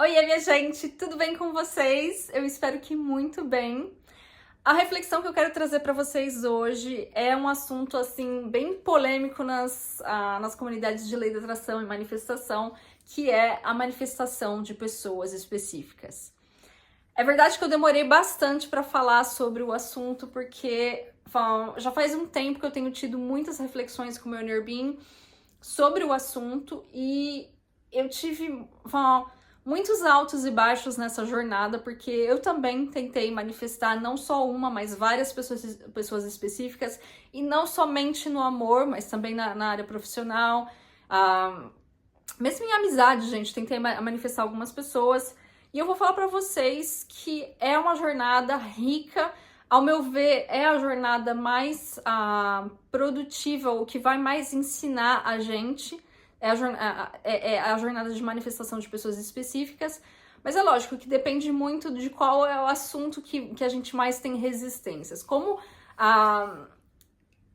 Oiê, minha gente, tudo bem com vocês? Eu espero que muito bem. A reflexão que eu quero trazer para vocês hoje é um assunto assim bem polêmico nas comunidades de lei da atração e manifestação, que é a manifestação de pessoas específicas. É verdade que eu demorei bastante para falar sobre o assunto, porque já faz um tempo que eu tenho tido muitas reflexões com o meu inner being sobre o assunto e eu tive muitos altos e baixos nessa jornada, porque eu também tentei manifestar não só uma, mas várias pessoas específicas, e não somente no amor, mas também na área profissional, mesmo em amizade, gente, tentei manifestar algumas pessoas, e eu vou falar pra vocês que é uma jornada rica. Ao meu ver, é a jornada mais produtiva, o que vai mais ensinar a gente, é a jornada de manifestação de pessoas específicas, mas é lógico que depende muito de qual é o assunto que a gente mais tem resistências. Como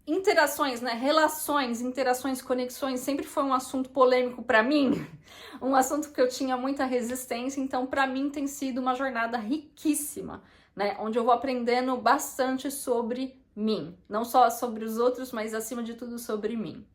interações, né, relações, interações, conexões sempre foi um assunto polêmico para mim, um assunto que eu tinha muita resistência, então para mim tem sido uma jornada riquíssima, né, onde eu vou aprendendo bastante sobre mim, não só sobre os outros, mas acima de tudo sobre mim.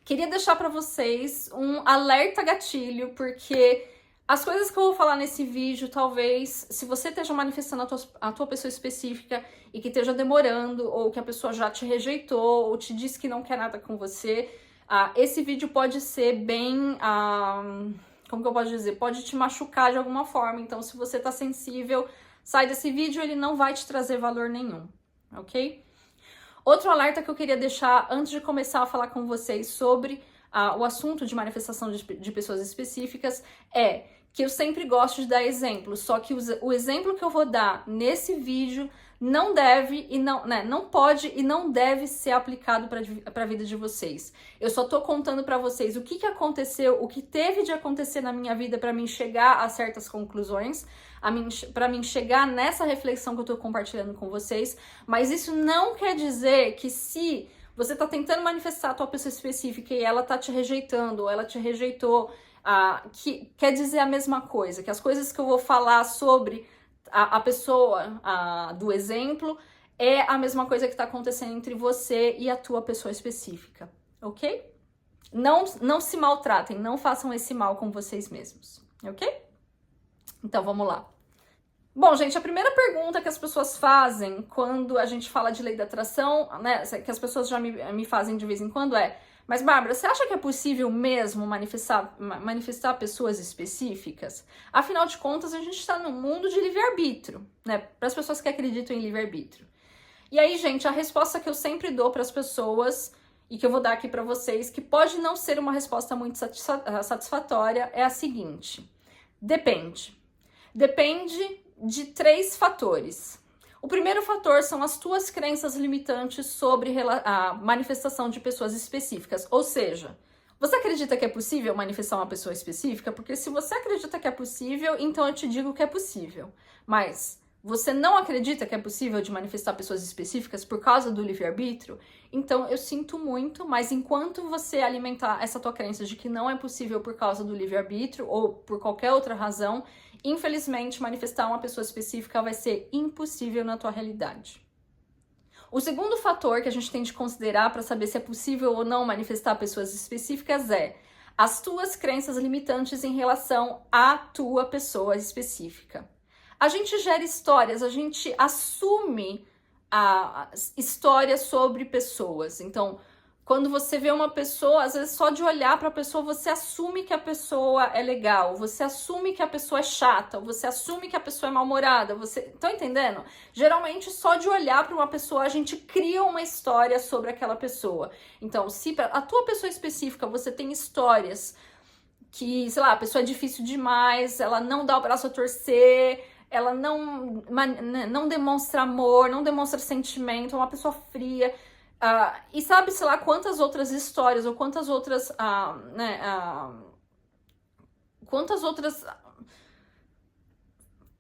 Queria deixar para vocês um alerta gatilho, porque as coisas que eu vou falar nesse vídeo, talvez, se você esteja manifestando a tua pessoa específica e que esteja demorando, ou que a pessoa já te rejeitou, ou te disse que não quer nada com você, esse vídeo pode ser bem, como que eu posso dizer? Pode te machucar de alguma forma. Então, se você tá sensível, sai desse vídeo, ele não vai te trazer valor nenhum, ok? Outro alerta que eu queria deixar antes de começar a falar com vocês sobre o assunto de manifestação de pessoas específicas é que eu sempre gosto de dar exemplos, só que o exemplo que eu vou dar nesse vídeo não deve e não pode e não deve ser aplicado para a vida de vocês. Eu só tô contando para vocês o que aconteceu, o que teve de acontecer na minha vida para mim chegar a certas conclusões, para mim chegar nessa reflexão que eu tô compartilhando com vocês, mas isso não quer dizer que se você tá tentando manifestar a tua pessoa específica e ela tá te rejeitando, ou ela te rejeitou, que quer dizer a mesma coisa, que as coisas que eu vou falar sobre a pessoa do exemplo é a mesma coisa que está acontecendo entre você e a tua pessoa específica, ok? Não se maltratem, não façam esse mal com vocês mesmos, ok? Então vamos lá. Bom, gente, a primeira pergunta que as pessoas fazem quando a gente fala de lei da atração, né, que as pessoas já me fazem de vez em quando é: mas, Bárbara, você acha que é possível mesmo manifestar pessoas específicas? Afinal de contas, a gente está num mundo de livre-arbítrio, né? Para as pessoas que acreditam em livre-arbítrio. E aí, gente, a resposta que eu sempre dou para as pessoas, e que eu vou dar aqui para vocês, que pode não ser uma resposta muito satisfatória, é a seguinte: depende. Depende de 3 fatores. O primeiro fator são as tuas crenças limitantes sobre a manifestação de pessoas específicas. Ou seja, você acredita que é possível manifestar uma pessoa específica? Porque se você acredita que é possível, então eu te digo que é possível. Mas você não acredita que é possível de manifestar pessoas específicas por causa do livre-arbítrio? Então eu sinto muito, mas enquanto você alimentar essa tua crença de que não é possível por causa do livre-arbítrio ou por qualquer outra razão, infelizmente, manifestar uma pessoa específica vai ser impossível na tua realidade. O segundo fator que a gente tem de considerar para saber se é possível ou não manifestar pessoas específicas é as tuas crenças limitantes em relação à tua pessoa específica. A gente gera histórias, a gente assume histórias sobre pessoas. Então, quando você vê uma pessoa, às vezes só de olhar para a pessoa, você assume que a pessoa é legal, você assume que a pessoa é chata, você assume que a pessoa é mal-humorada, Estão entendendo? Geralmente, só de olhar para uma pessoa, a gente cria uma história sobre aquela pessoa. Então, se para a tua pessoa específica você tem histórias que, sei lá, a pessoa é difícil demais, ela não dá o braço a torcer, ela não demonstra amor, não demonstra sentimento, é uma pessoa fria. E sabe, sei lá, quantas outras histórias ou quantas outras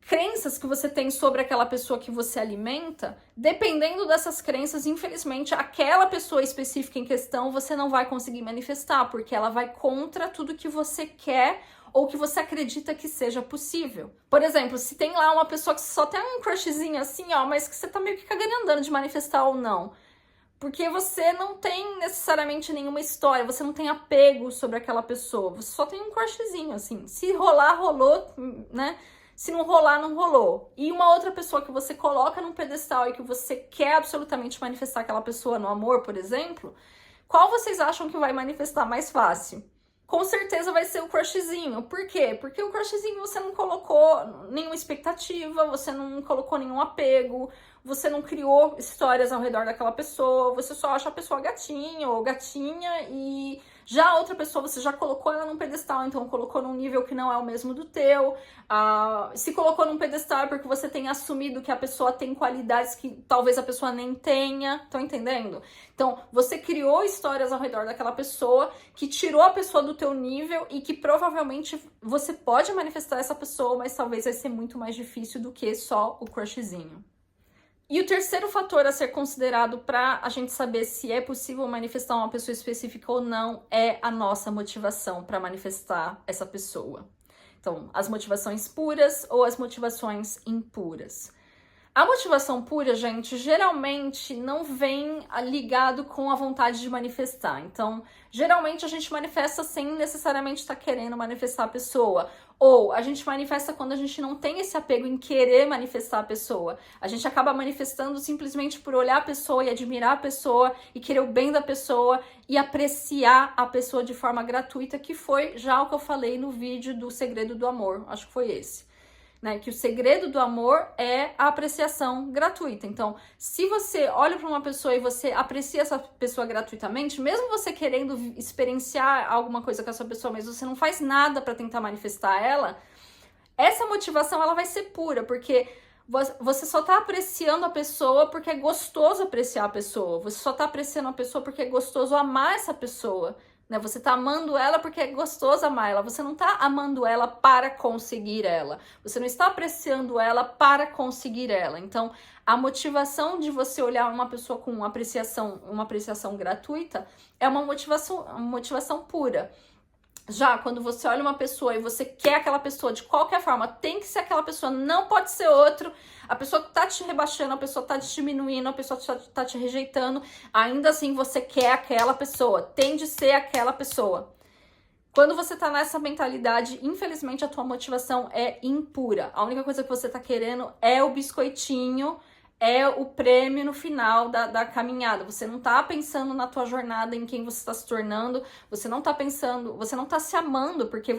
crenças que você tem sobre aquela pessoa que você alimenta. Dependendo dessas crenças, infelizmente, aquela pessoa específica em questão você não vai conseguir manifestar, porque ela vai contra tudo que você quer ou que você acredita que seja possível. Por exemplo, se tem lá uma pessoa que só tem um crushzinho assim, ó, mas que você tá meio que cagando e andando de manifestar ou não. Porque você não tem necessariamente nenhuma história, você não tem apego sobre aquela pessoa, você só tem um crushzinho, assim. Se rolar, rolou, né? Se não rolar, não rolou. E uma outra pessoa que você coloca num pedestal e que você quer absolutamente manifestar aquela pessoa no amor, por exemplo, qual vocês acham que vai manifestar mais fácil? Com certeza vai ser o crushzinho. Por quê? Porque o crushzinho você não colocou nenhuma expectativa, você não colocou nenhum apego, você não criou histórias ao redor daquela pessoa, você só acha a pessoa gatinha ou gatinha e já a outra pessoa você já colocou ela num pedestal, então colocou num nível que não é o mesmo do teu. Se colocou num pedestal é porque você tem assumido que a pessoa tem qualidades que talvez a pessoa nem tenha, estão entendendo? Então, você criou histórias ao redor daquela pessoa que tirou a pessoa do teu nível e que provavelmente você pode manifestar essa pessoa, mas talvez vai ser muito mais difícil do que só o crushzinho. E o terceiro fator a ser considerado para a gente saber se é possível manifestar uma pessoa específica ou não é a nossa motivação para manifestar essa pessoa. Então, as motivações puras ou as motivações impuras. A motivação pura, gente, geralmente não vem ligado com a vontade de manifestar. Então, geralmente a gente manifesta sem necessariamente estar querendo manifestar a pessoa. Ou a gente manifesta quando a gente não tem esse apego em querer manifestar a pessoa. A gente acaba manifestando simplesmente por olhar a pessoa e admirar a pessoa e querer o bem da pessoa e apreciar a pessoa de forma gratuita, que foi já o que eu falei no vídeo do Segredo do Amor. Acho que foi esse. Né, que o segredo do amor é a apreciação gratuita. Então, se você olha para uma pessoa e você aprecia essa pessoa gratuitamente, mesmo você querendo experienciar alguma coisa com essa pessoa, mas você não faz nada para tentar manifestar ela, essa motivação ela vai ser pura, porque você só tá apreciando a pessoa porque é gostoso apreciar a pessoa. Você só tá apreciando a pessoa porque é gostoso amar essa pessoa. Né? Você tá amando ela porque é gostoso amar ela. Você não tá amando ela para conseguir ela. Você não está apreciando ela para conseguir ela. Então, a motivação de você olhar uma pessoa com uma apreciação gratuita é uma motivação pura. Já quando você olha uma pessoa e você quer aquela pessoa de qualquer forma, tem que ser aquela pessoa, não pode ser outro. A pessoa tá te rebaixando, a pessoa tá te diminuindo, a pessoa tá te rejeitando. Ainda assim você quer aquela pessoa, tem de ser aquela pessoa. Quando você tá nessa mentalidade, infelizmente a tua motivação é impura. A única coisa que você tá querendo é o biscoitinho, é o prêmio no final da caminhada. Você não tá pensando na tua jornada, em quem você está se tornando, você não tá pensando, você não tá se amando, porque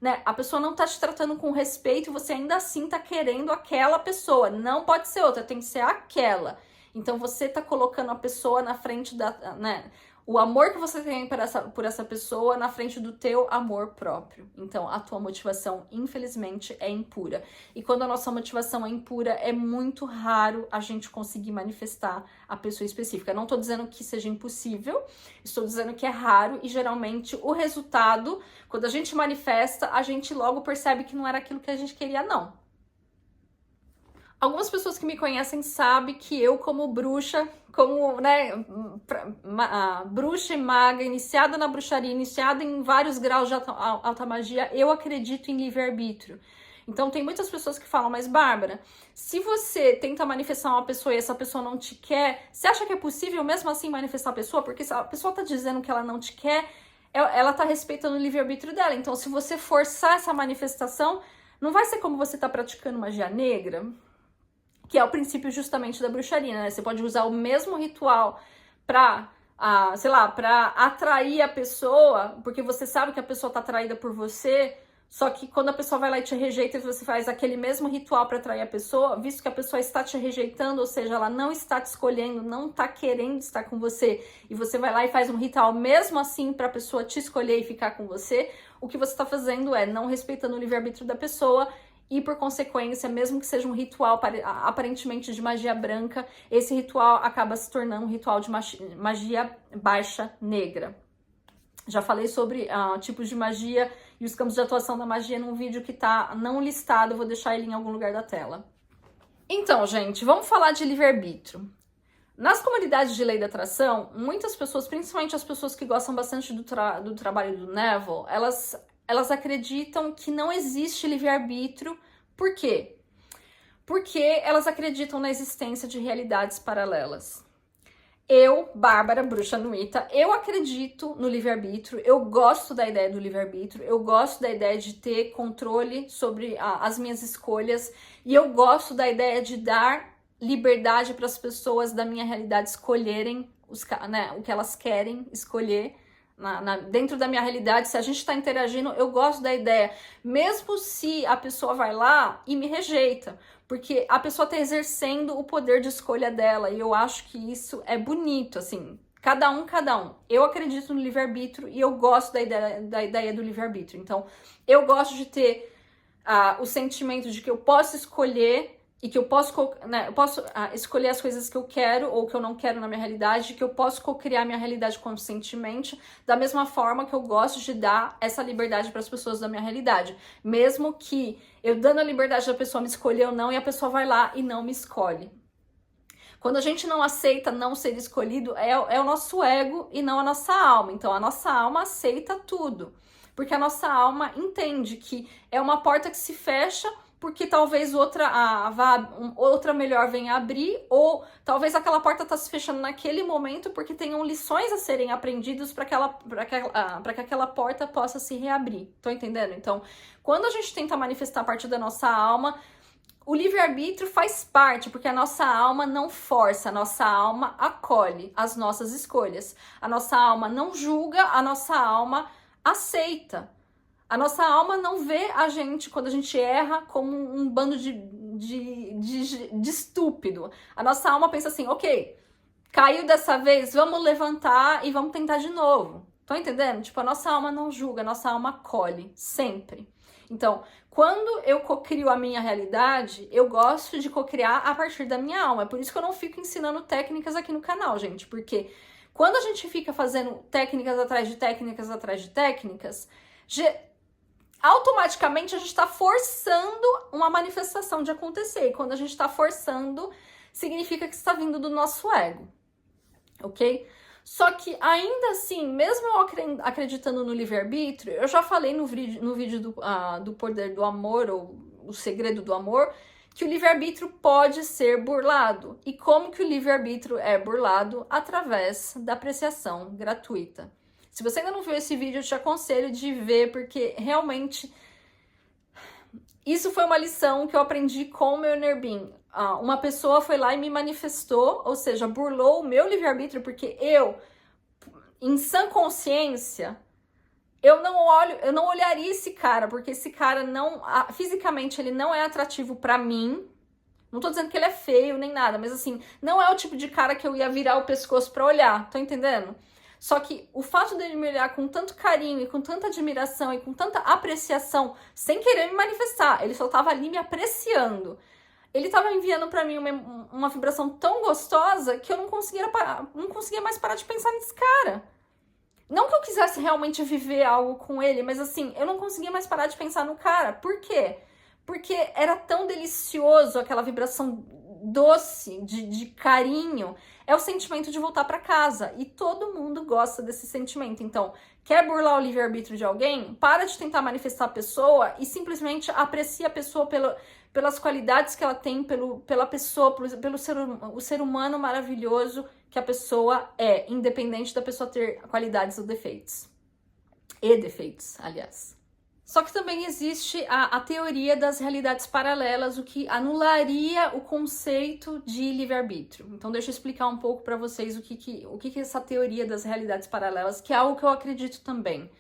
né, a pessoa não tá te tratando com respeito e você ainda assim tá querendo aquela pessoa. Não pode ser outra, tem que ser aquela. Então você tá colocando a pessoa na frente né, o amor que você tem por essa pessoa na frente do teu amor próprio. Então, a tua motivação, infelizmente, é impura. E quando a nossa motivação é impura, é muito raro a gente conseguir manifestar a pessoa específica. Não tô dizendo que seja impossível, estou dizendo que é raro e, geralmente, o resultado, quando a gente manifesta, a gente logo percebe que não era aquilo que a gente queria, não. Algumas pessoas que me conhecem sabem que eu, como bruxa, bruxa e maga, iniciada na bruxaria, iniciada em vários graus de alta magia, eu acredito em livre-arbítrio. Então, tem muitas pessoas que falam, mas Bárbara, se você tenta manifestar uma pessoa e essa pessoa não te quer, você acha que é possível mesmo assim manifestar a pessoa? Porque se a pessoa tá dizendo que ela não te quer, ela tá respeitando o livre-arbítrio dela. Então, se você forçar essa manifestação, não vai ser como você tá praticando magia negra? Que é o princípio justamente da bruxaria, né? Você pode usar o mesmo ritual pra atrair a pessoa, porque você sabe que a pessoa tá atraída por você, só que quando a pessoa vai lá e te rejeita, você faz aquele mesmo ritual para atrair a pessoa, visto que a pessoa está te rejeitando, ou seja, ela não está te escolhendo, não tá querendo estar com você, e você vai lá e faz um ritual mesmo assim pra pessoa te escolher e ficar com você, o que você tá fazendo é não respeitando o livre-arbítrio da pessoa. E, por consequência, mesmo que seja um ritual aparentemente de magia branca, esse ritual acaba se tornando um ritual de magia baixa negra. Já falei sobre tipos de magia e os campos de atuação da magia num vídeo que tá não listado, vou deixar ele em algum lugar da tela. Então, gente, vamos falar de livre-arbítrio. Nas comunidades de lei da atração, muitas pessoas, principalmente as pessoas que gostam bastante do trabalho do Neville, elas acreditam que não existe livre-arbítrio. Por quê? Porque elas acreditam na existência de realidades paralelas. Eu, Bárbara, bruxa nuita, eu acredito no livre-arbítrio, eu gosto da ideia do livre-arbítrio, eu gosto da ideia de ter controle sobre as minhas escolhas, e eu gosto da ideia de dar liberdade para as pessoas da minha realidade escolherem o que elas querem escolher. Dentro da minha realidade, se a gente está interagindo, eu gosto da ideia, mesmo se a pessoa vai lá e me rejeita, porque a pessoa está exercendo o poder de escolha dela, e eu acho que isso é bonito, assim, cada um. Eu acredito no livre-arbítrio e eu gosto da ideia do livre-arbítrio, então eu gosto de ter o sentimento de que eu posso escolher e que eu posso escolher as coisas que eu quero ou que eu não quero na minha realidade, que eu posso co-criar minha realidade conscientemente, da mesma forma que eu gosto de dar essa liberdade para as pessoas da minha realidade. Mesmo que eu dando a liberdade da pessoa me escolher ou não, e a pessoa vai lá e não me escolhe. Quando a gente não aceita não ser escolhido, é o nosso ego e não a nossa alma. Então a nossa alma aceita tudo, porque a nossa alma entende que é uma porta que se fecha porque talvez outra melhor venha abrir, ou talvez aquela porta está se fechando naquele momento porque tenham lições a serem aprendidas para que aquela porta possa se reabrir. Tô entendendo? Então, quando a gente tenta manifestar a partir da nossa alma, o livre-arbítrio faz parte, porque a nossa alma não força, a nossa alma acolhe as nossas escolhas. A nossa alma não julga, a nossa alma aceita. A nossa alma não vê a gente, quando a gente erra, como um bando de estúpido. A nossa alma pensa assim, ok, caiu dessa vez, vamos levantar e vamos tentar de novo. Estão entendendo? Tipo, a nossa alma não julga, a nossa alma acolhe, sempre. Então, quando eu cocrio a minha realidade, eu gosto de cocriar a partir da minha alma. É por isso que eu não fico ensinando técnicas aqui no canal, gente. Porque quando a gente fica fazendo técnicas atrás de técnicas atrás de técnicas, automaticamente a gente está forçando uma manifestação de acontecer. E quando a gente está forçando, significa que está vindo do nosso ego, ok? Só que ainda assim, mesmo eu acreditando no livre-arbítrio, eu já falei no vídeo do poder do amor, ou o segredo do amor, que o livre-arbítrio pode ser burlado. E como que o livre-arbítrio é burlado? Através da apreciação gratuita. Se você ainda não viu esse vídeo, eu te aconselho de ver, porque realmente isso foi uma lição que eu aprendi com o meu inner being. Uma pessoa foi lá e me manifestou, ou seja, burlou o meu livre-arbítrio, porque eu, em sã consciência, eu não olharia esse cara, porque esse cara não, fisicamente ele não é atrativo pra mim. Não tô dizendo que ele é feio nem nada, mas assim, não é o tipo de cara que eu ia virar o pescoço pra olhar, tô entendendo? Só que o fato dele me olhar com tanto carinho e com tanta admiração e com tanta apreciação, sem querer me manifestar, ele só tava ali me apreciando. Ele tava enviando pra mim uma vibração tão gostosa que eu não conseguia mais parar de pensar nesse cara. Não que eu quisesse realmente viver algo com ele, mas assim, eu não conseguia mais parar de pensar no cara. Por quê? Porque era tão delicioso aquela vibração doce, de carinho. É o sentimento de voltar para casa. E todo mundo gosta desse sentimento. Então, quer burlar o livre-arbítrio de alguém? Para de tentar manifestar a pessoa e simplesmente aprecia a pessoa pelas qualidades que ela tem, pela pessoa, pelo ser humano maravilhoso que a pessoa é, independente da pessoa ter qualidades ou defeitos. E defeitos, aliás. Só que também existe a teoria das realidades paralelas, o que anularia o conceito de livre-arbítrio. Então deixa eu explicar um pouco para vocês o que é essa teoria das realidades paralelas, que é algo que eu acredito também.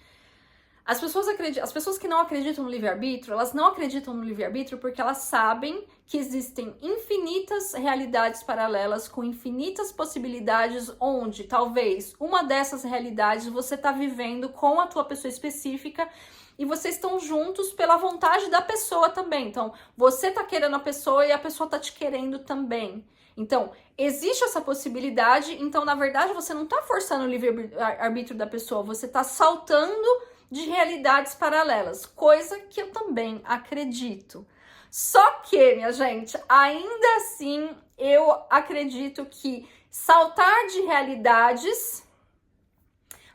As pessoas que não acreditam no livre-arbítrio, elas não acreditam no livre-arbítrio porque elas sabem que existem infinitas realidades paralelas com infinitas possibilidades, onde talvez uma dessas realidades você está vivendo com a tua pessoa específica e vocês estão juntos pela vontade da pessoa também. Então, você tá querendo a pessoa e a pessoa tá te querendo também. Então, existe essa possibilidade. Então, na verdade, você não tá forçando o livre-arbítrio da pessoa, você tá saltando de realidades paralelas, coisa que eu também acredito. Só que, minha gente, ainda assim, eu acredito que saltar de realidades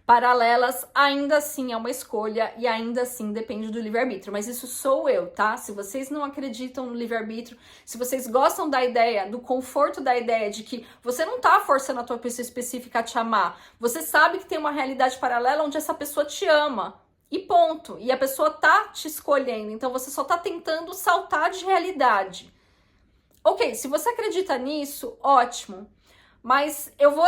paralelas, ainda assim é uma escolha e ainda assim depende do livre-arbítrio. Mas isso sou eu, tá? Se vocês não acreditam no livre-arbítrio, se vocês gostam da ideia, do conforto da ideia de que você não tá forçando a tua pessoa específica a te amar, você sabe que tem uma realidade paralela onde essa pessoa te ama. E ponto. E a pessoa tá te escolhendo, então você só tá tentando saltar de realidade. Ok, se você acredita nisso, ótimo. Mas eu vou...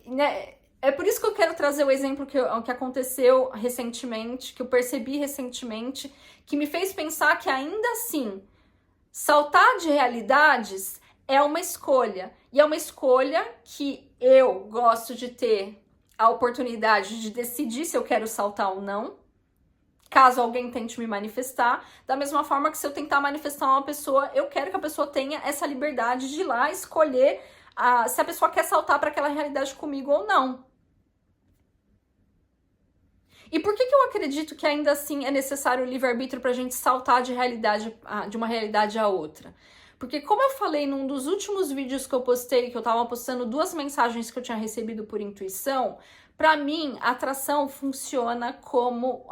né, é por isso que eu quero trazer o exemplo que aconteceu recentemente, que eu percebi recentemente, que me fez pensar que ainda assim, saltar de realidades é uma escolha. E é uma escolha que eu gosto de ter a oportunidade de decidir se eu quero saltar ou não, caso alguém tente me manifestar. Da mesma forma que se eu tentar manifestar uma pessoa, eu quero que a pessoa tenha essa liberdade de ir lá escolher se a pessoa quer saltar para aquela realidade comigo ou não. E por que eu acredito que ainda assim é necessário o livre-arbítrio para a gente saltar de uma realidade a outra? Porque como eu falei num dos últimos vídeos que eu postei, que eu tava postando 2 mensagens que eu tinha recebido por intuição, para mim a atração funciona como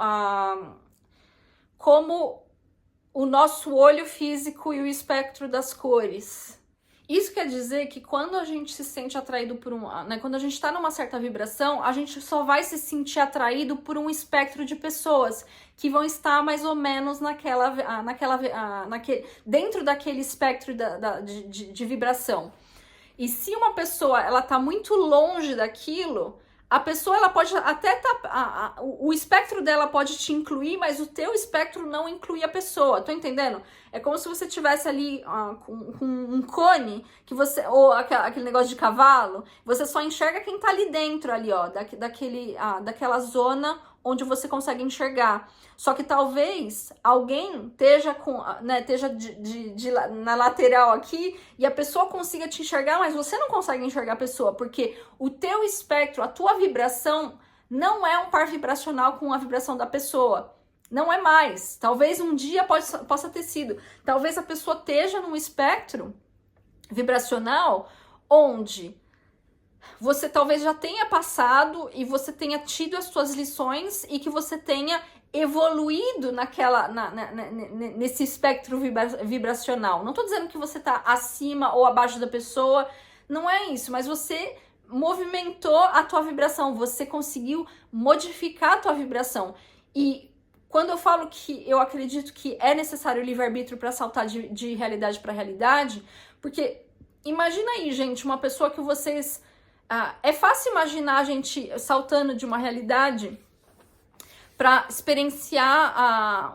o nosso olho físico e o espectro das cores. Isso quer dizer que quando a gente se sente atraído por quando a gente está numa certa vibração, a gente só vai se sentir atraído por um espectro de pessoas que vão estar mais ou menos dentro daquele espectro de vibração. E se uma pessoa ela tá muito longe daquilo, a pessoa ela pode até o espectro dela pode te incluir, mas o teu espectro não inclui a pessoa. Tô entendendo? É como se você tivesse ali com um cone que você ou aquele negócio de cavalo, você só enxerga quem tá ali dentro ali, ó, daquela zona onde você consegue enxergar. Só que talvez alguém esteja na lateral aqui e a pessoa consiga te enxergar, mas você não consegue enxergar a pessoa, porque o teu espectro, a tua vibração não é um par vibracional com a vibração da pessoa. Não é mais. Talvez um dia possa ter sido. Talvez a pessoa esteja num espectro vibracional onde você talvez já tenha passado e você tenha tido as suas lições e que você tenha evoluído nesse espectro vibracional. Não tô dizendo que você tá acima ou abaixo da pessoa, não é isso, mas você movimentou a tua vibração, você conseguiu modificar a tua vibração. E quando eu falo que eu acredito que é necessário o livre-arbítrio para saltar de realidade para realidade, porque imagina aí, gente, uma pessoa que vocês... é fácil imaginar a gente saltando de uma realidade para experienciar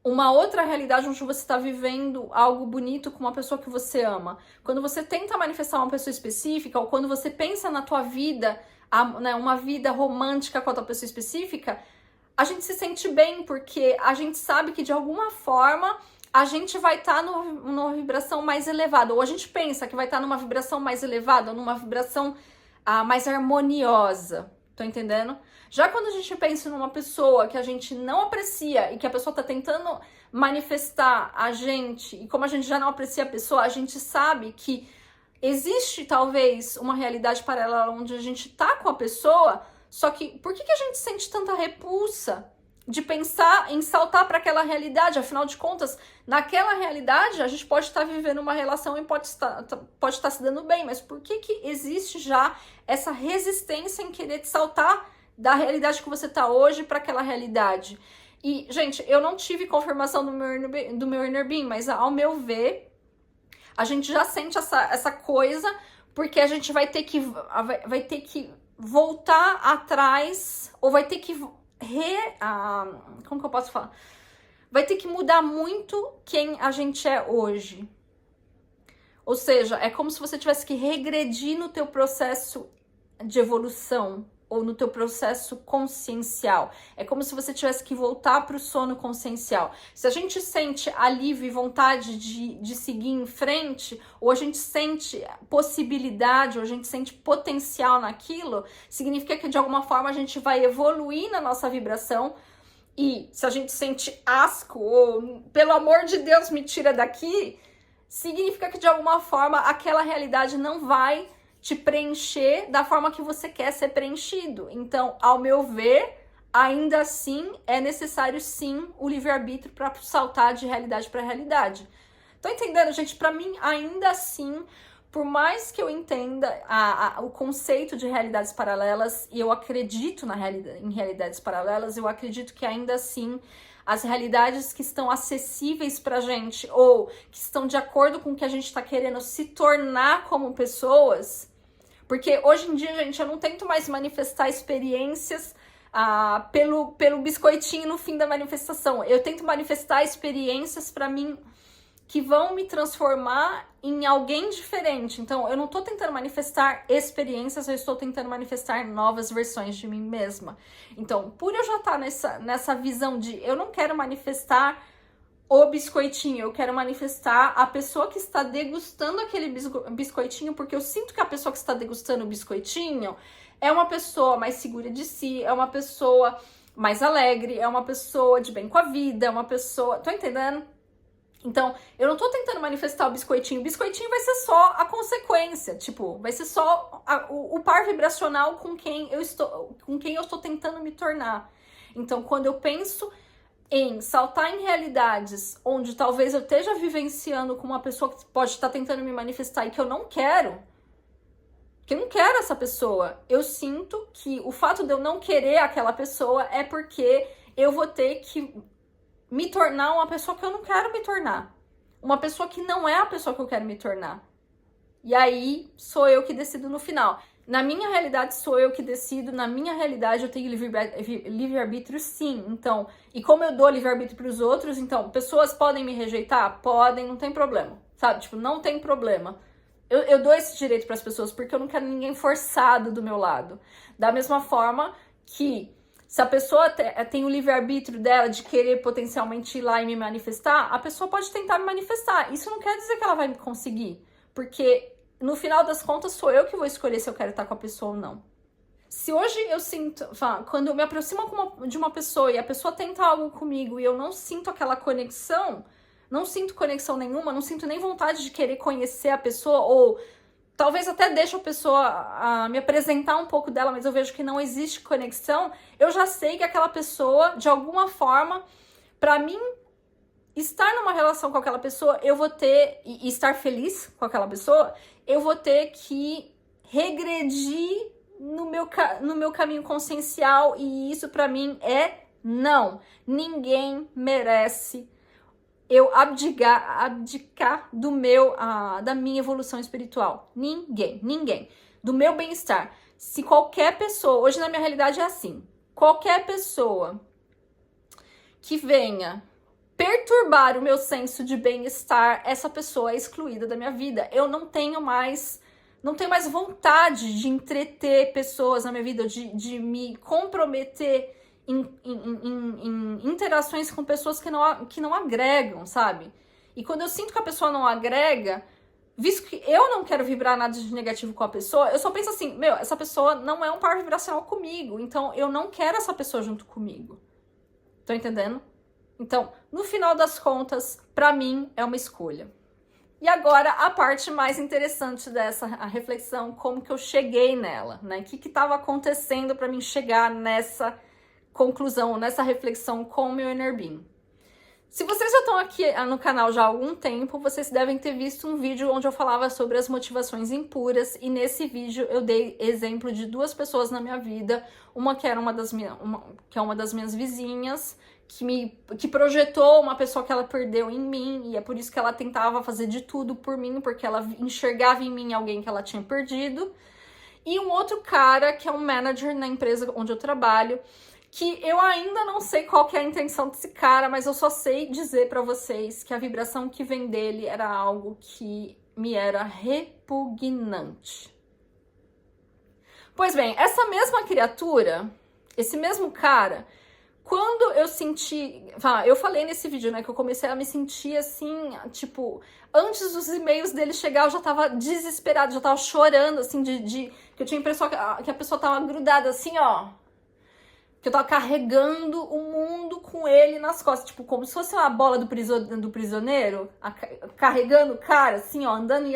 uma outra realidade onde você está vivendo algo bonito com uma pessoa que você ama. Quando você tenta manifestar uma pessoa específica, ou quando você pensa na tua vida, uma vida romântica com a tua pessoa específica, a gente se sente bem, porque a gente sabe que de alguma forma a gente vai estar numa vibração mais elevada, ou a gente pensa que vai estar numa vibração mais elevada, ou numa vibração mais harmoniosa, tô entendendo? Já quando a gente pensa numa pessoa que a gente não aprecia e que a pessoa tá tentando manifestar a gente, e como a gente já não aprecia a pessoa, a gente sabe que existe talvez uma realidade paralela onde a gente tá com a pessoa, só que por que a gente sente tanta repulsa de pensar em saltar para aquela realidade? Afinal de contas, naquela realidade a gente pode estar vivendo uma relação e pode estar se dando bem, mas por que existe já essa resistência em querer saltar da realidade que você está hoje para aquela realidade? E, gente, eu não tive confirmação do meu inner being, mas ao meu ver, a gente já sente essa coisa, porque a gente vai ter que voltar atrás, ou vai ter que como que eu posso falar? Vai ter que mudar muito quem a gente é hoje. Ou seja, é como se você tivesse que regredir no teu processo de evolução, ou no teu processo consciencial. É como se você tivesse que voltar para o sono consciencial. Se a gente sente alívio e vontade de seguir em frente, ou a gente sente possibilidade, ou a gente sente potencial naquilo, significa que de alguma forma a gente vai evoluir na nossa vibração. E se a gente sente asco, ou pelo amor de Deus me tira daqui, significa que de alguma forma aquela realidade não vai te preencher da forma que você quer ser preenchido. Então, ao meu ver, ainda assim, é necessário sim o livre-arbítrio para saltar de realidade para realidade. Tô entendendo, gente? Para mim, ainda assim, por mais que eu entenda o conceito de realidades paralelas, e eu acredito em realidades paralelas, eu acredito que ainda assim as realidades que estão acessíveis pra gente ou que estão de acordo com o que a gente tá querendo se tornar como pessoas, porque hoje em dia, gente, eu não tento mais manifestar experiências pelo biscoitinho no fim da manifestação. Eu tento manifestar experiências pra mim que vão me transformar em alguém diferente. Então, eu não tô tentando manifestar experiências, eu estou tentando manifestar novas versões de mim mesma. Então, por eu já estar nessa visão de eu não quero manifestar o biscoitinho, eu quero manifestar a pessoa que está degustando aquele biscoitinho, porque eu sinto que a pessoa que está degustando o biscoitinho é uma pessoa mais segura de si, é uma pessoa mais alegre, é uma pessoa de bem com a vida, é uma pessoa... Tô entendendo? Então, eu não tô tentando manifestar o biscoitinho vai ser só a consequência, tipo, vai ser só o par vibracional com quem eu estou tentando me tornar. Então, quando eu penso em saltar em realidades onde talvez eu esteja vivenciando com uma pessoa que pode estar tentando me manifestar e que eu não quero essa pessoa, eu sinto que o fato de eu não querer aquela pessoa é porque eu vou ter que me tornar uma pessoa que eu não quero me tornar. Uma pessoa que não é a pessoa que eu quero me tornar. E aí, sou eu que decido no final. Na minha realidade, sou eu que decido. Na minha realidade, eu tenho livre-arbítrio, sim. Então, e como eu dou livre-arbítrio para os outros, então, pessoas podem me rejeitar? Podem, não tem problema. Sabe? Tipo, não tem problema. Eu dou esse direito para as pessoas porque eu não quero ninguém forçado do meu lado. Da mesma forma que se a pessoa tem o livre-arbítrio dela de querer potencialmente ir lá e me manifestar, a pessoa pode tentar me manifestar. Isso não quer dizer que ela vai me conseguir. Porque, no final das contas, sou eu que vou escolher se eu quero estar com a pessoa ou não. Se hoje eu sinto... Quando eu me aproximo de uma pessoa e a pessoa tenta algo comigo e eu não sinto aquela conexão, não sinto conexão nenhuma, não sinto nem vontade de querer conhecer a pessoa ou... Talvez até deixe a pessoa me apresentar um pouco dela, mas eu vejo que não existe conexão. Eu já sei que aquela pessoa, de alguma forma, pra mim, estar numa relação com aquela pessoa, eu vou ter, e estar feliz com aquela pessoa, eu vou ter que regredir no meu caminho consciencial, e isso pra mim é não. Ninguém merece eu abdicar da minha evolução espiritual. Ninguém. Do meu bem-estar. Se qualquer pessoa, hoje na minha realidade é assim, qualquer pessoa que venha perturbar o meu senso de bem-estar, essa pessoa é excluída da minha vida. Eu não tenho mais vontade de entreter pessoas na minha vida, de me comprometer em interações com pessoas que não agregam, sabe? E quando eu sinto que a pessoa não agrega, visto que eu não quero vibrar nada de negativo com a pessoa, eu só penso assim, essa pessoa não é um par vibracional comigo, então eu não quero essa pessoa junto comigo. Tô entendendo? Então, no final das contas, pra mim, é uma escolha. E agora, a parte mais interessante dessa reflexão, como que eu cheguei nela, né? O que estava acontecendo pra mim chegar nessa conclusão, nessa reflexão com o meu Inner Being. Se vocês já estão aqui no canal já há algum tempo, vocês devem ter visto um vídeo onde eu falava sobre as motivações impuras, e nesse vídeo eu dei exemplo de duas pessoas na minha vida, uma que era uma das minhas vizinhas, que projetou uma pessoa que ela perdeu em mim, e é por isso que ela tentava fazer de tudo por mim, porque ela enxergava em mim alguém que ela tinha perdido, e um outro cara que é um manager na empresa onde eu trabalho, que eu ainda não sei qual que é a intenção desse cara, mas eu só sei dizer pra vocês que a vibração que vem dele era algo que me era repugnante. Pois bem, essa mesma criatura, esse mesmo cara, quando eu senti... Eu falei nesse vídeo, né, que eu comecei a me sentir assim, tipo... Antes dos e-mails dele chegar, eu já tava desesperada, já tava chorando, assim, que eu tinha a impressão que a pessoa tava grudada, assim, ó... Que eu tava carregando o mundo com ele nas costas. Tipo, como se fosse uma bola do prisioneiro. Carregando o cara, assim, ó. Andando e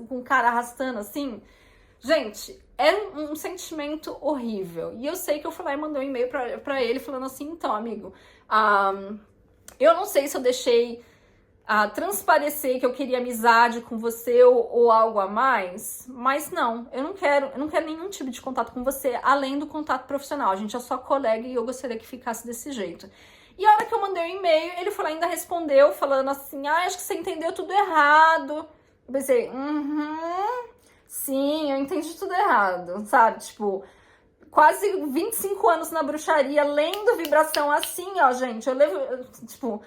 com o cara arrastando, assim. Gente, era um sentimento horrível. E eu sei que eu fui lá e mandei um e-mail pra ele falando assim, então, amigo, eu não sei se eu deixei transparecer que eu queria amizade com você ou algo a mais, mas não, eu não quero nenhum tipo de contato com você, além do contato profissional. A gente é só colega e eu gostaria que ficasse desse jeito. E a hora que eu mandei o e-mail, ele foi lá e ainda respondeu, falando assim, acho que você entendeu tudo errado. Eu pensei, sim, eu entendi tudo errado, sabe? Tipo, quase 25 anos na bruxaria, lendo vibração assim, ó, gente, eu levo, tipo,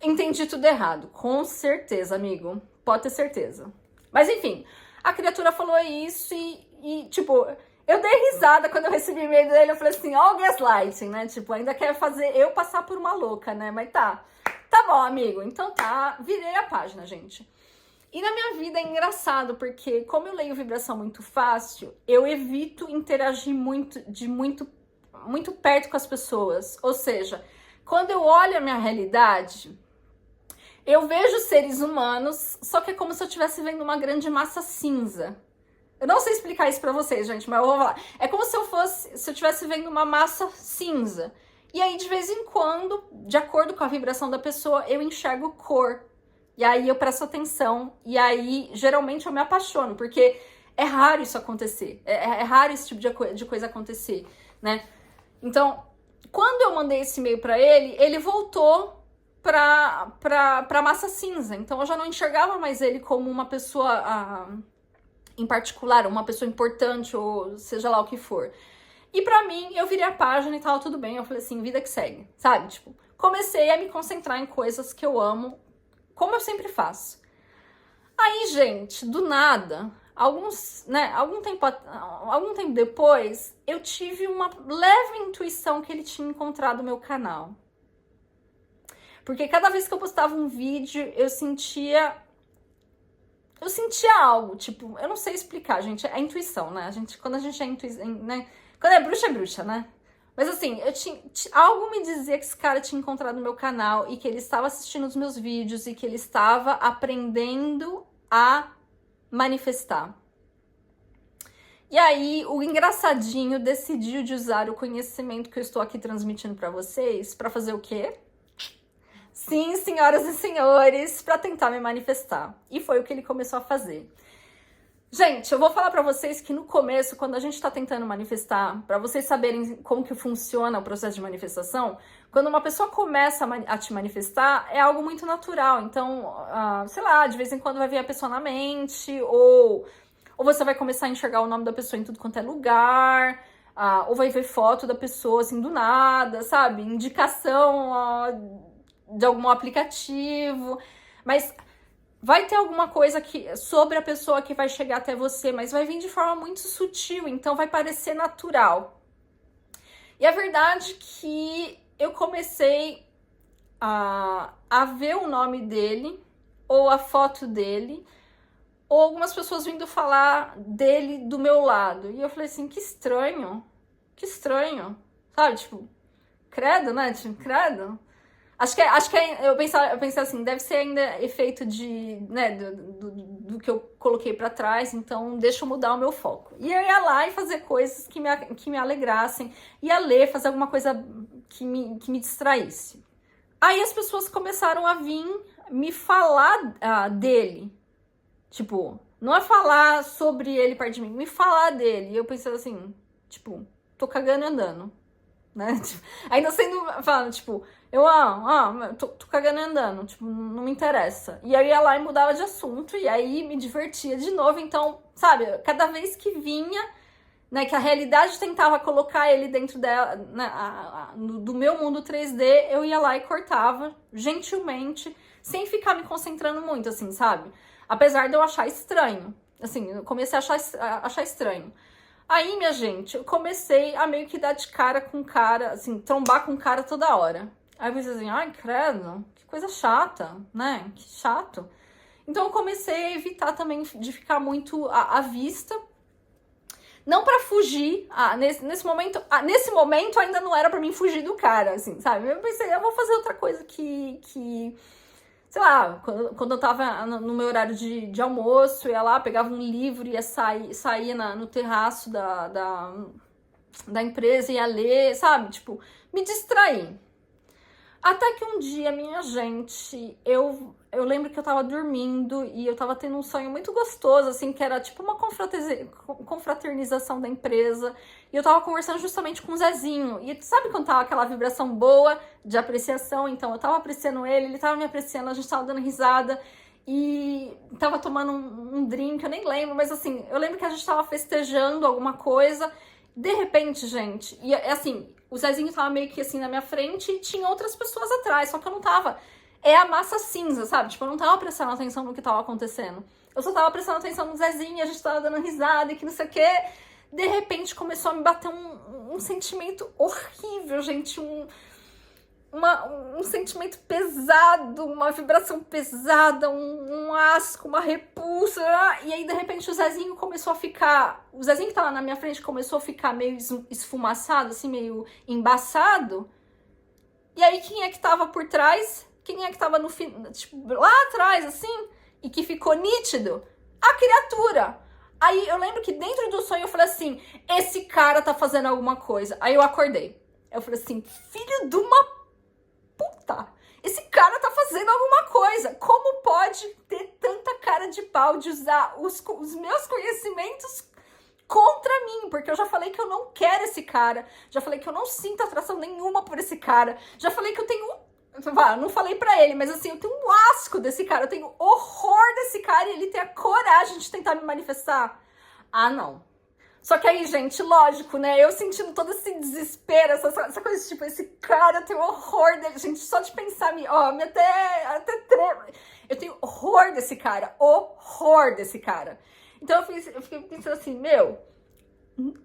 entendi tudo errado, com certeza, amigo, pode ter certeza. Mas enfim, a criatura falou isso e tipo, eu dei risada quando eu recebi o e-mail dele, eu falei assim, ó, o gaslighting, né? Tipo, ainda quer fazer eu passar por uma louca, né? Mas tá bom, amigo, então tá, virei a página, gente. E na minha vida é engraçado, porque como eu leio vibração muito fácil, eu evito interagir muito perto com as pessoas. Ou seja, quando eu olho a minha realidade, eu vejo seres humanos, só que é como se eu estivesse vendo uma grande massa cinza. Eu não sei explicar isso pra vocês, gente, mas eu vou falar. É como se eu estivesse vendo uma massa cinza. E aí, de vez em quando, de acordo com a vibração da pessoa, eu enxergo cor. E aí eu presto atenção, e aí geralmente eu me apaixono, porque é raro isso acontecer, é raro esse tipo de coisa acontecer, né? Então, quando eu mandei esse e-mail pra ele, ele voltou pra massa cinza, então eu já não enxergava mais ele como uma pessoa em particular, uma pessoa importante, ou seja lá o que for. E pra mim, eu virei a página e tava tudo bem, eu falei assim, vida que segue, sabe? Tipo, comecei a me concentrar em coisas que eu amo, como eu sempre faço. Aí, gente, do nada, algum tempo depois, eu tive uma leve intuição que ele tinha encontrado o meu canal. Porque cada vez que eu postava um vídeo, eu sentia algo, tipo, eu não sei explicar, gente, é intuição, né? Quando a gente né? Quando é bruxa, né? Mas assim, algo me dizia que esse cara tinha encontrado o meu canal e que ele estava assistindo os meus vídeos e que ele estava aprendendo a manifestar. E aí, o engraçadinho decidiu de usar o conhecimento que eu estou aqui transmitindo para vocês para fazer o quê? Sim, senhoras e senhores, para tentar me manifestar. E foi o que ele começou a fazer. Gente, eu vou falar pra vocês que no começo, quando a gente tá tentando manifestar, pra vocês saberem como que funciona o processo de manifestação, quando uma pessoa começa a te manifestar, é algo muito natural. Então, sei lá, de vez em quando vai vir a pessoa na mente, ou você vai começar a enxergar o nome da pessoa em tudo quanto é lugar, ou vai ver foto da pessoa, assim, do nada, sabe? Indicação de algum aplicativo, mas vai ter alguma coisa sobre a pessoa que vai chegar até você, mas vai vir de forma muito sutil, então vai parecer natural. E a verdade é que eu comecei a ver o nome dele, ou a foto dele, ou algumas pessoas vindo falar dele do meu lado. E eu falei assim, que estranho, sabe? Tipo, credo, né? Tipo, credo. Acho que eu pensei assim, deve ser ainda efeito né, do que eu coloquei pra trás, então deixa eu mudar o meu foco. E eu ia lá e fazer coisas que me alegrassem, ia ler, fazer alguma coisa que me distraísse. Aí as pessoas começaram a vir me falar dele. Tipo, não é falar sobre ele perto de mim, me falar dele. E eu pensei assim, tipo, tô cagando e andando. Né? Tipo, ainda falando, tipo, eu tô cagando e andando, tipo, não me interessa. E eu ia lá e mudava de assunto, e aí me divertia de novo. Então, sabe, cada vez que vinha, né, que a realidade tentava colocar ele dentro dela, né, do meu mundo 3D, eu ia lá e cortava, gentilmente, sem ficar me concentrando muito, assim, sabe? Apesar de eu achar estranho. Assim, eu comecei a achar estranho. Aí, minha gente, eu comecei a meio que dar de cara com cara, assim, trombar com cara toda hora. Aí eu pensei assim, ai, credo, que coisa chata, né? Que chato. Então eu comecei a evitar também de ficar muito à vista. Não pra fugir, nesse momento ainda não era pra mim fugir do cara, assim, sabe? Eu pensei, eu vou fazer outra coisa sei sei lá, quando eu tava no meu horário de almoço, ia lá, pegava um livro, ia saía no terraço da empresa, ia ler, sabe? Tipo, me distrair. Até que um dia, minha gente, eu lembro que eu tava dormindo e eu tava tendo um sonho muito gostoso, assim, que era tipo uma confraternização da empresa. E eu tava conversando justamente com o Zezinho. E sabe quando tava aquela vibração boa de apreciação? Então, eu tava apreciando ele tava me apreciando, a gente tava dando risada. E tava tomando um drink, eu nem lembro, mas assim, eu lembro que a gente tava festejando alguma coisa. De repente, gente, e assim, o Zezinho tava meio que assim na minha frente e tinha outras pessoas atrás, só que eu não tava. É a massa cinza, sabe? Tipo, eu não tava prestando atenção no que tava acontecendo. Eu só tava prestando atenção no Zezinho, a gente tava dando risada e que não sei o quê. De repente começou a me bater um sentimento horrível, gente. Um sentimento pesado, uma vibração pesada, um asco, uma repulsa. E aí, de repente, o Zezinho começou a ficar... O Zezinho que tava na minha frente começou a ficar meio esfumaçado, assim, meio embaçado. E aí, quem é que tava por trás? Quem é que tava no tipo, lá atrás, assim? E que ficou nítido? A criatura! Aí, eu lembro que dentro do sonho eu falei assim, esse cara tá fazendo alguma coisa. Aí eu acordei. Eu falei assim, filho de uma puta, esse cara tá fazendo alguma coisa. Como pode ter tanta cara de pau de usar os meus conhecimentos contra mim? Porque eu já falei que eu não quero esse cara. Já falei que eu não sinto atração nenhuma por esse cara. Já falei que eu tenho... Não falei pra ele, mas assim, eu tenho um asco desse cara. Eu tenho horror desse cara e ele tem a coragem de tentar me manifestar. Ah, não. Só que aí, gente, lógico, né? Eu sentindo todo esse desespero, essa coisa, tipo, esse cara, eu tenho horror dele. Gente, só de pensar, ó, me até trema. Eu tenho horror desse cara, horror desse cara. Então eu fiquei pensando assim, meu,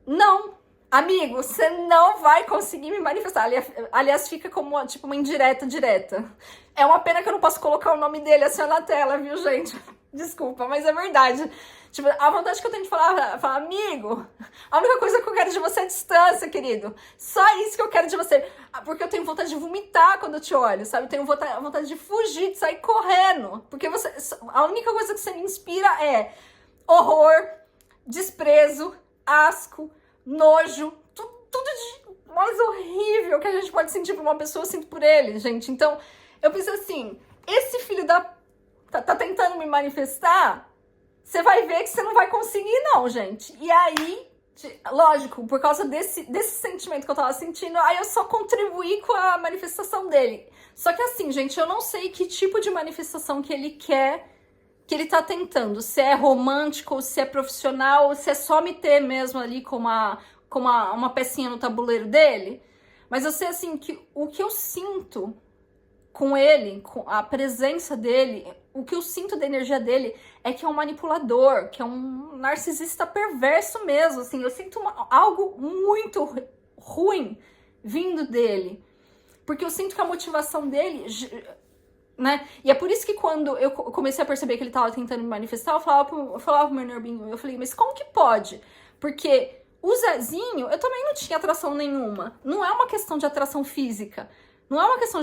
não, amigo, você não vai conseguir me manifestar. Aliás, fica como, tipo, uma indireta direta. É uma pena que eu não posso colocar o nome dele assim na tela, viu, gente? Desculpa, mas é verdade. Tipo, a vontade que eu tenho de falar, amigo, a única coisa que eu quero de você é distância, querido. Só isso que eu quero de você. Porque eu tenho vontade de vomitar quando eu te olho, sabe? Eu tenho vontade de fugir, de sair correndo. Porque a única coisa que você me inspira é horror, desprezo, asco, nojo, tudo de mais horrível que a gente pode sentir por uma pessoa, eu sinto por ele, gente. Então, eu pensei assim, esse filho da... Tá tentando me manifestar, você vai ver que você não vai conseguir não, gente. E aí, lógico, por causa desse sentimento que eu tava sentindo, aí eu só contribuí com a manifestação dele. Só que assim, gente, eu não sei que tipo de manifestação que ele quer, que ele tá tentando. Se é romântico, ou se é profissional, ou se é só me ter mesmo ali com uma pecinha no tabuleiro dele. Mas eu sei assim, que o que eu sinto com ele, com a presença dele, o que eu sinto da energia dele é que é um manipulador, que é um narcisista perverso mesmo, assim, eu sinto algo muito ruim vindo dele, porque eu sinto que a motivação dele, né, e é por isso que quando eu comecei a perceber que ele tava tentando me manifestar, eu falava pro meu Nerbinho, eu falei, mas como que pode? Porque o Zezinho, eu também não tinha atração nenhuma, não é uma questão de atração física, não é uma questão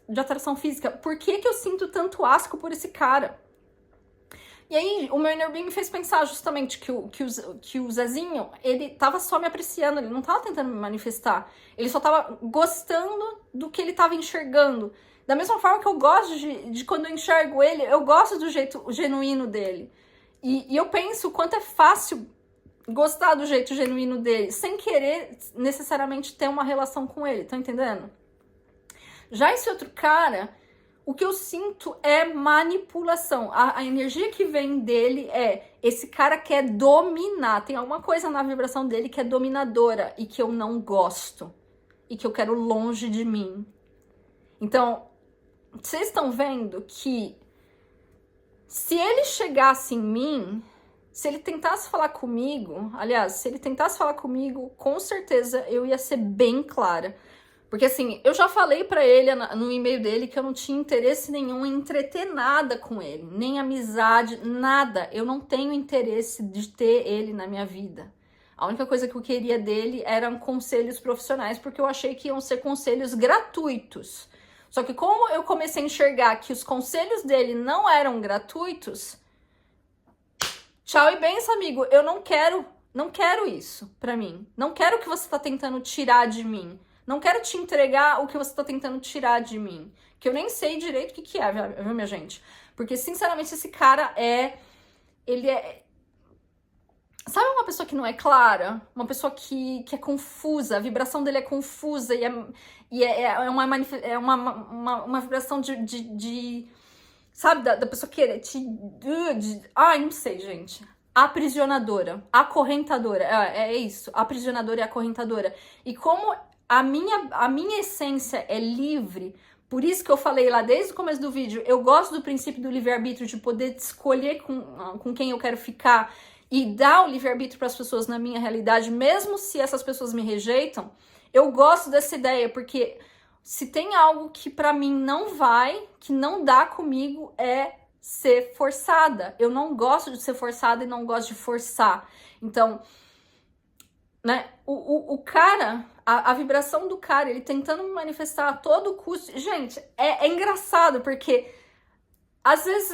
de atração física. Por que eu sinto tanto asco por esse cara? E aí, o meu inner being me fez pensar justamente que o Zezinho, ele tava só me apreciando, ele não tava tentando me manifestar. Ele só tava gostando do que ele tava enxergando. Da mesma forma que eu gosto de quando eu enxergo ele, eu gosto do jeito genuíno dele. E eu penso o quanto é fácil gostar do jeito genuíno dele, sem querer necessariamente ter uma relação com ele, tá entendendo? Já esse outro cara, o que eu sinto é manipulação. A energia que vem dele é, esse cara quer dominar. Tem alguma coisa na vibração dele que é dominadora e que eu não gosto. E que eu quero longe de mim. Então, vocês estão vendo que se ele chegasse em mim, se ele tentasse falar comigo, aliás, se ele tentasse falar comigo, com certeza eu ia ser bem clara. Porque assim, eu já falei pra ele no e-mail dele que eu não tinha interesse nenhum em entreter nada com ele, nem amizade, nada. Eu não tenho interesse de ter ele na minha vida. A única coisa que eu queria dele eram conselhos profissionais, porque eu achei que iam ser conselhos gratuitos Só que como eu comecei a enxergar que os conselhos dele não eram gratuitos, tchau e benção, amigo. Eu não quero isso pra mim. Não quero o que você tá tentando tirar de mim. Não quero te entregar o que você tá tentando tirar de mim. Que eu nem sei direito o que é, viu, minha gente? Porque, sinceramente, esse cara ele é... Sabe uma pessoa que não é clara? Uma pessoa que é confusa, a vibração dele é confusa e é uma vibração de sabe, da pessoa querer te... Ai, não sei, gente. Aprisionadora, acorrentadora, é isso, aprisionadora e acorrentadora. E como a minha essência é livre, por isso que eu falei lá desde o começo do vídeo, eu gosto do princípio do livre-arbítrio, de poder escolher com quem eu quero ficar e dar o livre-arbítrio para as pessoas na minha realidade, mesmo se essas pessoas me rejeitam. Eu gosto dessa ideia, porque se tem algo que para mim não vai, que não dá comigo, é ser forçada. Eu não gosto de ser forçada e não gosto de forçar. Então, né, o cara, a vibração do cara, ele tentando me manifestar a todo custo. Gente, é engraçado, porque às vezes,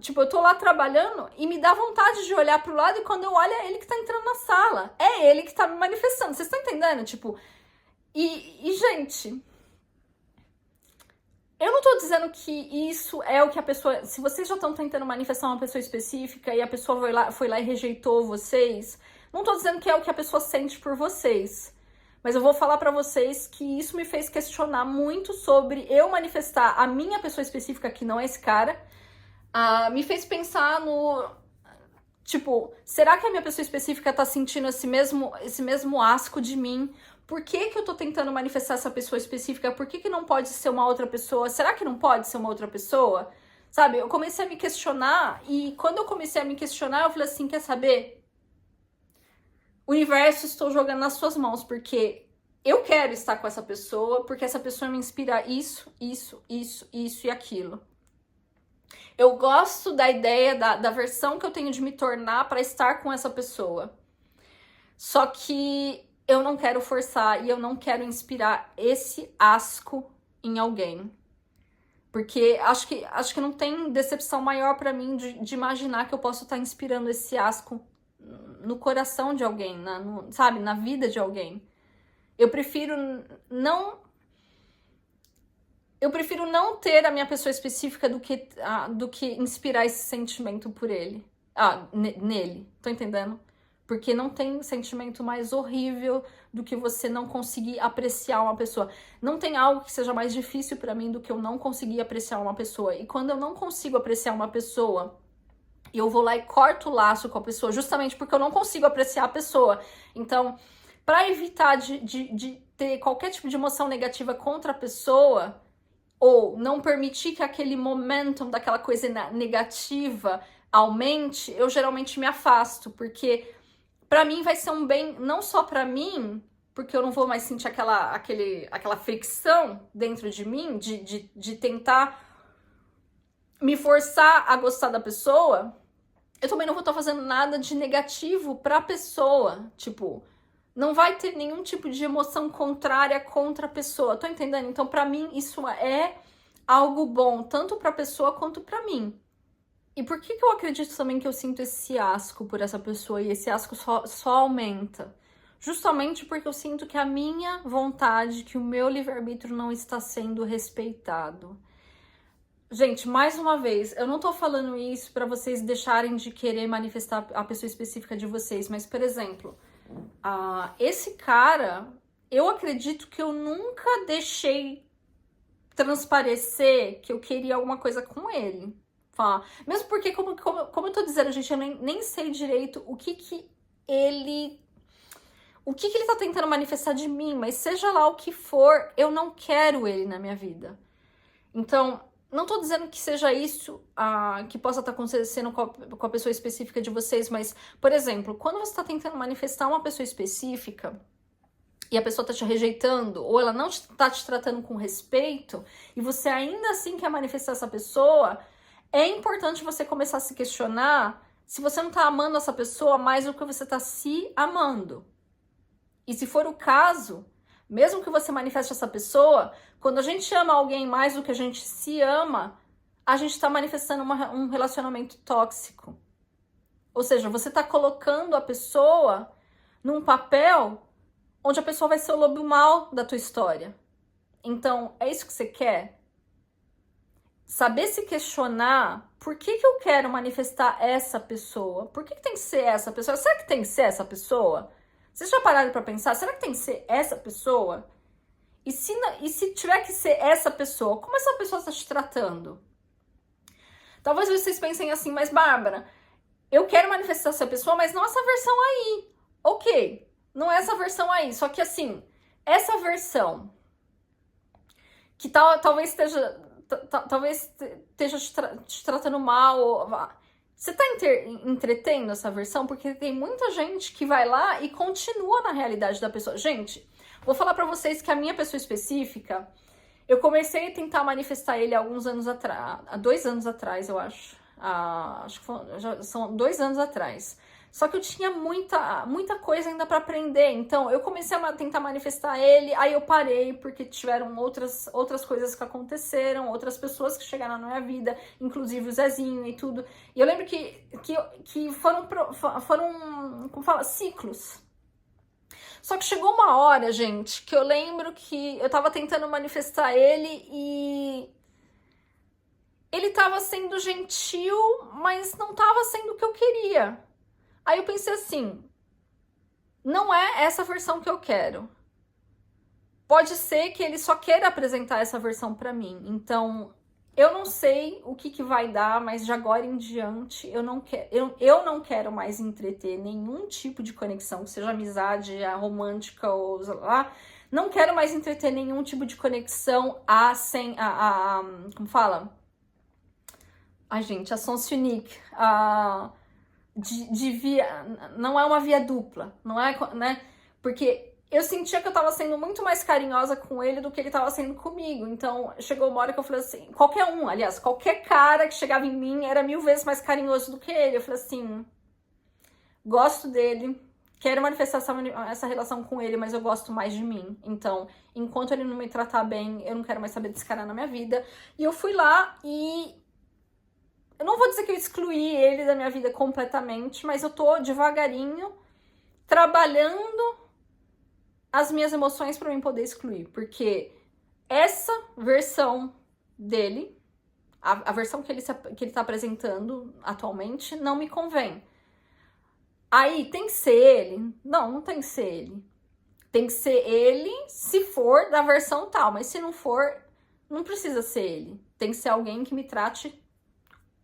tipo, eu tô lá trabalhando e me dá vontade de olhar pro lado e quando eu olho é ele que tá entrando na sala. É ele que tá me manifestando. Vocês estão entendendo? Tipo, gente, eu não tô dizendo que isso é o que a pessoa... Se vocês já estão tentando manifestar uma pessoa específica e a pessoa foi lá e rejeitou vocês, não tô dizendo que é o que a pessoa sente por vocês. Mas eu vou falar pra vocês que isso me fez questionar muito sobre eu manifestar a minha pessoa específica, que não é esse cara. Me fez pensar no... Tipo, será que a minha pessoa específica tá sentindo esse mesmo asco de mim? Por que eu tô tentando manifestar essa pessoa específica? Por que não pode ser uma outra pessoa? Será que não pode ser uma outra pessoa? Sabe, eu comecei a me questionar e quando eu comecei a me questionar, eu falei assim, quer saber? Universo, estou jogando nas suas mãos, porque eu quero estar com essa pessoa, porque essa pessoa me inspira isso e aquilo. Eu gosto da ideia, da versão que eu tenho de me tornar para estar com essa pessoa. Só que eu não quero forçar e eu não quero inspirar esse asco em alguém. Porque acho que não tem decepção maior para mim de imaginar que eu posso estar inspirando esse asco no coração de alguém, sabe, na vida de alguém. Eu prefiro não ter a minha pessoa específica do que inspirar esse sentimento por ele. Nele. Tô entendendo? Porque não tem sentimento mais horrível do que você não conseguir apreciar uma pessoa. Não tem algo que seja mais difícil pra mim do que eu não conseguir apreciar uma pessoa. E quando eu não consigo apreciar uma pessoa, eu vou lá e corto o laço com a pessoa, justamente porque eu não consigo apreciar a pessoa. Então, para evitar de ter qualquer tipo de emoção negativa contra a pessoa, ou não permitir que aquele momentum daquela coisa negativa aumente, eu geralmente me afasto, porque para mim vai ser um bem, não só para mim, porque eu não vou mais sentir aquela fricção dentro de mim, de tentar me forçar a gostar da pessoa, eu também não vou estar fazendo nada de negativo pra pessoa. Tipo, não vai ter nenhum tipo de emoção contrária contra a pessoa. Tô entendendo? Então, pra mim, isso é algo bom, tanto pra pessoa quanto pra mim. E por que eu acredito também que eu sinto esse asco por essa pessoa e esse asco só aumenta? Justamente porque eu sinto que a minha vontade, que o meu livre-arbítrio não está sendo respeitado. Gente, mais uma vez, eu não tô falando isso pra vocês deixarem de querer manifestar a pessoa específica de vocês, mas, por exemplo, esse cara, eu acredito que eu nunca deixei transparecer que eu queria alguma coisa com ele. Mesmo porque, como eu tô dizendo, gente, eu nem sei direito o que ele tá tentando manifestar de mim, mas seja lá o que for, eu não quero ele na minha vida. Então, não tô dizendo que seja isso que possa estar acontecendo com a pessoa específica de vocês, mas, por exemplo, quando você tá tentando manifestar uma pessoa específica e a pessoa tá te rejeitando, ou ela não tá te tratando com respeito, e você ainda assim quer manifestar essa pessoa, é importante você começar a se questionar se você não tá amando essa pessoa mais do que você tá se amando. E se for o caso, Mesmo que você manifeste essa pessoa, quando a gente ama alguém mais do que a gente se ama, a gente está manifestando um relacionamento tóxico. Ou seja, você está colocando a pessoa num papel onde a pessoa vai ser o lobo mau da tua história. Então, é isso que você quer? Saber se questionar, por que eu quero manifestar essa pessoa? Por que tem que ser essa pessoa? Será que tem que ser essa pessoa? Vocês já pararam para pensar? Será que tem que ser essa pessoa? E se tiver que ser essa pessoa, como essa pessoa está te tratando? Talvez vocês pensem assim, mas Bárbara, eu quero manifestar essa pessoa, mas não essa versão aí. Ok, não é essa versão aí. Só que assim, essa versão que talvez esteja te tratando mal. Você tá entretendo essa versão? Porque tem muita gente que vai lá e continua na realidade da pessoa. Gente, vou falar pra vocês que a minha pessoa específica, eu comecei a tentar manifestar ele há 2 anos atrás, eu acho. Acho que são 2 anos atrás. Só que eu tinha muita coisa ainda para aprender. Então, eu comecei a tentar manifestar ele, aí eu parei, porque tiveram outras coisas que aconteceram, outras pessoas que chegaram na minha vida, inclusive o Zezinho e tudo. E eu lembro que foram como fala, ciclos. Só que chegou uma hora, gente, que eu lembro que eu tava tentando manifestar ele e ele tava sendo gentil, mas não tava sendo o que eu queria. Aí eu pensei assim, não é essa versão que eu quero. Pode ser que ele só queira apresentar essa versão pra mim. Então, eu não sei o que vai dar, mas de agora em diante eu não quero mais entreter nenhum tipo de conexão, seja amizade, romântica ou sei lá. Não quero mais entreter nenhum tipo de conexão como fala? Ai, gente, a sens unique, não é uma via dupla, não é, né? Porque eu sentia que eu tava sendo muito mais carinhosa com ele do que ele tava sendo comigo. Então, chegou uma hora que eu falei assim, qualquer cara que chegava em mim era 1000 vezes mais carinhoso do que ele. Eu falei assim, gosto dele, quero manifestar essa relação com ele, mas eu gosto mais de mim. Então, enquanto ele não me tratar bem, eu não quero mais saber desse cara na minha vida. E eu fui lá e eu não vou dizer que eu excluí ele da minha vida completamente, mas eu tô devagarinho trabalhando as minhas emoções para mim poder excluir. Porque essa versão dele, a versão que ele tá apresentando atualmente, não me convém. Aí, tem que ser ele? Não tem que ser ele. Tem que ser ele se for da versão tal, mas se não for, não precisa ser ele. Tem que ser alguém que me trate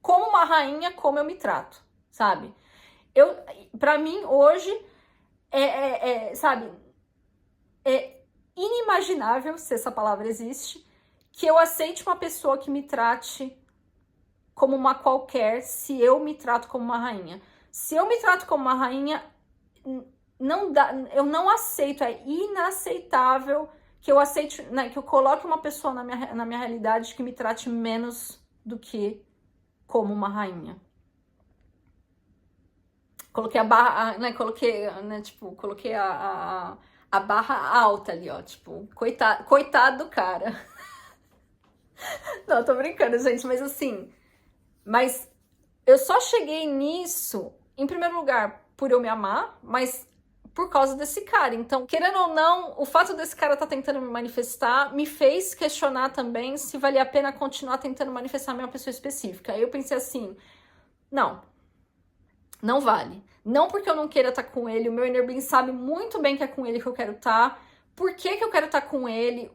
como uma rainha, como eu me trato, sabe? Pra mim, hoje, sabe, é inimaginável, se essa palavra existe, que eu aceite uma pessoa que me trate como uma qualquer, se eu me trato como uma rainha. Se eu me trato como uma rainha, não dá, eu não aceito, é inaceitável que eu aceite, né, que eu coloque uma pessoa na minha realidade que me trate menos do que como uma rainha. Coloquei a barra, né, coloquei a barra alta ali, ó, tipo, coitado do cara. Não, tô brincando, gente, mas assim, eu só cheguei nisso, em primeiro lugar, por eu me amar, mas por causa desse cara. Então, querendo ou não, o fato desse cara tá tentando me manifestar me fez questionar também se valia a pena continuar tentando manifestar a minha pessoa específica. Aí eu pensei assim, não vale. Não porque eu não queira estar com ele, o meu inner being sabe muito bem que é com ele que eu quero estar. Por que eu quero estar com ele?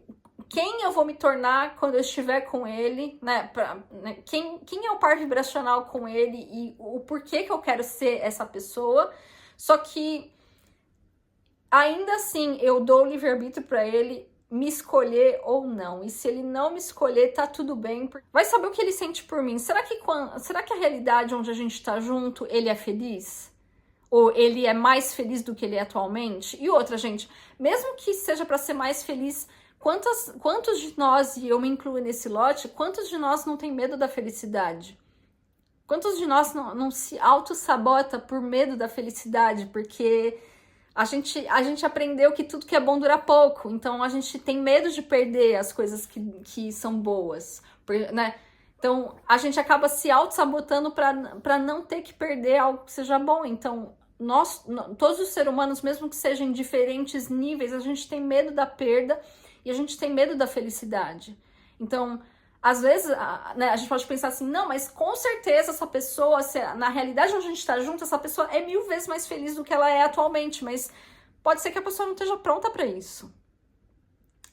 Quem eu vou me tornar quando eu estiver com ele, né? Quem é o par vibracional com ele e o porquê que eu quero ser essa pessoa. Só que ainda assim, eu dou o livre-arbítrio pra ele me escolher ou não. E se ele não me escolher, tá tudo bem. Vai saber o que ele sente por mim. Será que a realidade onde a gente tá junto, ele é feliz? Ou ele é mais feliz do que ele é atualmente? E outra, gente, mesmo que seja pra ser mais feliz, quantos de nós, e eu me incluo nesse lote, quantos de nós não tem medo da felicidade? Quantos de nós não se auto-sabota por medo da felicidade? Porque A gente aprendeu que tudo que é bom dura pouco, então a gente tem medo de perder as coisas que são boas, né? Então a gente acaba se auto-sabotando para não ter que perder algo que seja bom. Então, todos os seres humanos, mesmo que sejam em diferentes níveis, a gente tem medo da perda e a gente tem medo da felicidade. Então, às vezes, né, a gente pode pensar assim, não, mas com certeza essa pessoa, na realidade onde a gente está junto, essa pessoa é 1000 vezes mais feliz do que ela é atualmente, mas pode ser que a pessoa não esteja pronta para isso.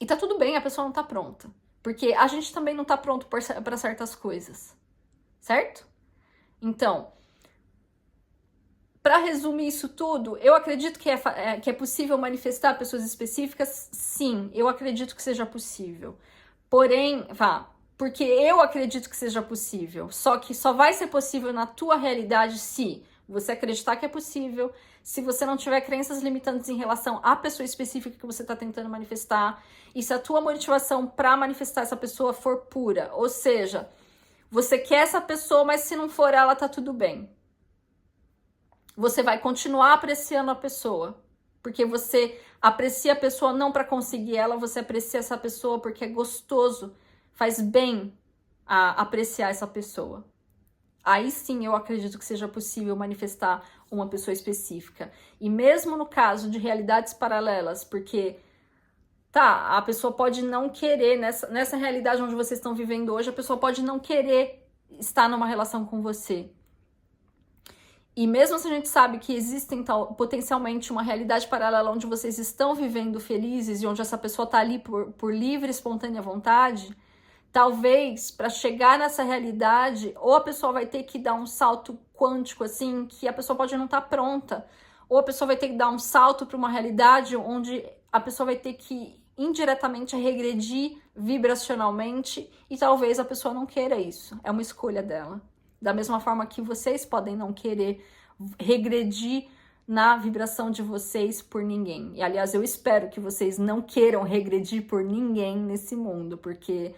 E tá tudo bem, a pessoa não tá pronta. Porque a gente também não tá pronto para certas coisas. Certo? Então, para resumir isso tudo, eu acredito que é possível manifestar pessoas específicas? Sim, eu acredito que seja possível. Porém, porque eu acredito que seja possível. Só que só vai ser possível na tua realidade se você acreditar que é possível, se você não tiver crenças limitantes em relação à pessoa específica que você está tentando manifestar, e se a tua motivação para manifestar essa pessoa for pura. Ou seja, você quer essa pessoa, mas se não for ela, tá tudo bem. Você vai continuar apreciando a pessoa, porque você aprecia a pessoa não para conseguir ela, você aprecia essa pessoa porque é gostoso, faz bem a apreciar essa pessoa. Aí sim eu acredito que seja possível manifestar uma pessoa específica. E mesmo no caso de realidades paralelas, porque a pessoa pode não querer, nessa realidade onde vocês estão vivendo hoje, a pessoa pode não querer estar numa relação com você. E mesmo se a gente sabe que existe potencialmente uma realidade paralela onde vocês estão vivendo felizes e onde essa pessoa está ali por livre e espontânea vontade, talvez para chegar nessa realidade, ou a pessoa vai ter que dar um salto quântico, assim, que a pessoa pode não estar pronta, ou a pessoa vai ter que dar um salto para uma realidade onde a pessoa vai ter que indiretamente regredir vibracionalmente e talvez a pessoa não queira isso. É uma escolha dela. Da mesma forma que vocês podem não querer regredir na vibração de vocês por ninguém. E, aliás, eu espero que vocês não queiram regredir por ninguém nesse mundo, porque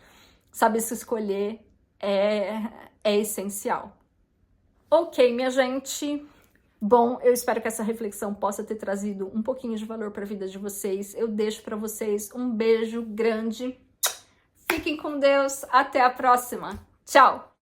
saber se escolher é essencial. Ok, minha gente. Bom, eu espero que essa reflexão possa ter trazido um pouquinho de valor para a vida de vocês. Eu deixo para vocês um beijo grande. Fiquem com Deus. Até a próxima. Tchau!